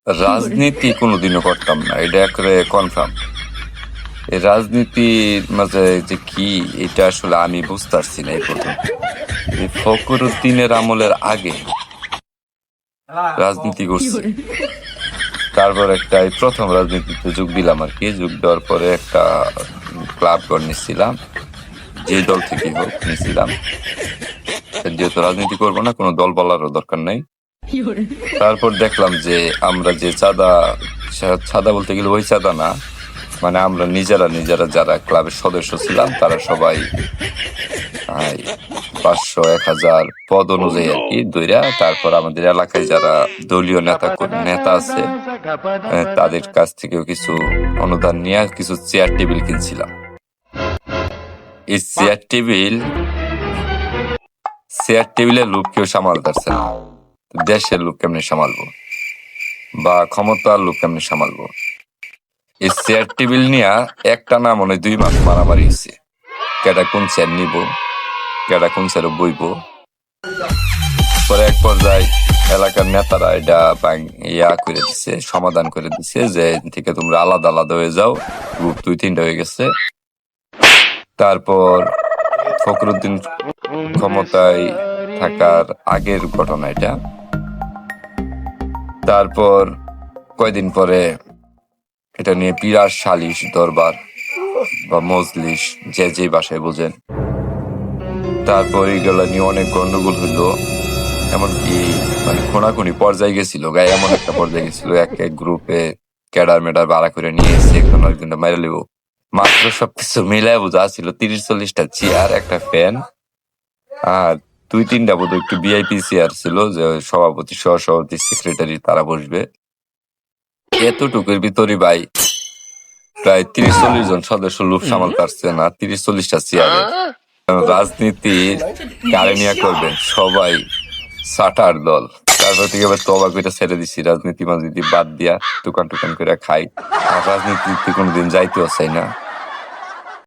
রাজনীতি কোনোদিনও করতাম না, এটা একেবারে কনফার্ম। এই রাজনীতির মাঝে যে কি, এটা আসলে আমি বুঝতে পারছি না এই পর্যন্ত। এই ফখরুদ্দিনের আমলের আগে রাজনীতি করছি, তারপর একটা এই প্রথম রাজনীতিতে যোগ দিলাম আর কি। যোগ দেওয়ার পরে একটা ক্লাব গড় নিচ্ছিলাম, যে দল থেকে হোক নিছিলাম। যেহেতু রাজনীতি করবো না, কোনো দল বলারও দরকার নাই। তারপর দেখলাম যে আমরা যে চাঁদা বলতে গেলে ওই চাঁদা না, মানে আমরা নিজেরা যারা ক্লাবের সদস্য ছিলাম তারা সবাই 500-1000 পদ অনুযায়ী আর কি দইরা, তারপর আমাদের এলাকায় যারা দলীয় নেতা আছে তাদের কাছ থেকেও কিছু অনুদান নিয়ে কিছু চেয়ার টেবিল কিনছিলাম। এই চেয়ার টেবিলের লোক কেউ সামালতে পারছে না। দেশের লোক কেমনে সামালবো বা ক্ষমতার লোক কেমনে সামালবো? এই চেয়ার টেবিল নিয়ে একটা না মনে 2 মাস মারামারি হয়েছে, কেডা কোন চেয়ার নিব, কেডা কোন চেয়ারে বইব। পরে এক পর্যায়ে এলাকার নেতারা এটা করে দিছে, সমাধান করে দিছে যে থেকে তোমরা আলাদা আলাদা হয়ে যাও। গ্রুপ 2-3টা হয়ে গেছে। তারপর ফখরুদ্দিন ক্ষমতায় থাকার আগের ঘটনা এটা। তারপর কয়দিন পরে এটা নিয়ে বিরাট সালিশ দরবার বা মজলিস, যে ভাষায় বোঝেন। তারপর এইগুলা নিয়ে অনেক গন্ডগোল হইলো, এমনকি মানে খুনাখুনি পর্যায়ে গেছিল, গায়ে এমন একটা পর্যায়ে গেছিল এক গ্রুপে ক্যাডার মেডার ভাড়া করে নিয়ে এসে একজনটা মেরে লিব। মাত্র সবকিছু মিলাই বোঝা ছিল 30-40টা চেয়ার, একটা ফ্যান, আর 2-3টা বোধ একটু ভিআইপি চেয়ার ছিল, যে সভাপতি, সহসভাপতি, সেক্রেটারি তারা বসবে। এতটুকুর ভিতরে ভাই প্রায় 30-40 জন সদস্য লোক সামাল পারছে না 30-40টা চেয়ারে। রাজনীতির কারে নিয়ে করবেন সবাই সাটার দল। তারপর থেকে এবার তবা করে ছেড়ে দিছি, রাজনীতি মাজনীতি বাদ দিয়া দোকান টোকান করে খাই, আর রাজনীতিতে কোনোদিন যাইতেও চাই না।